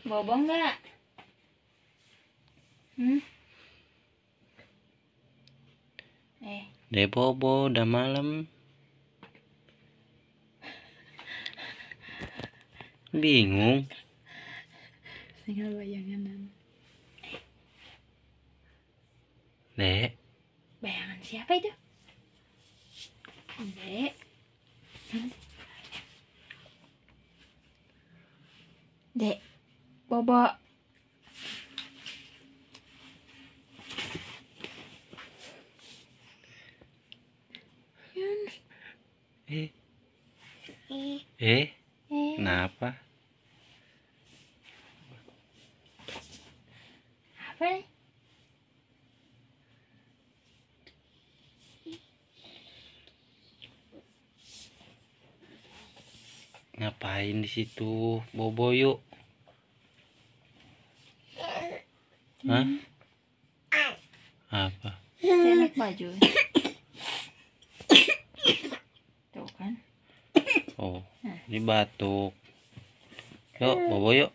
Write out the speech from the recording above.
Bobo enggak? Deh bobo, udah malam. Bingung. Tinggal bayangan. Dek. Bayangan siapa itu? Dek. Dek. Bobo. Kenapa? Apa nih? Ngapain di situ? Bobo yuk. Hah? Apa? Naik baju. Tuh kan. Oh, ini batuk. Yuk, bobo yuk.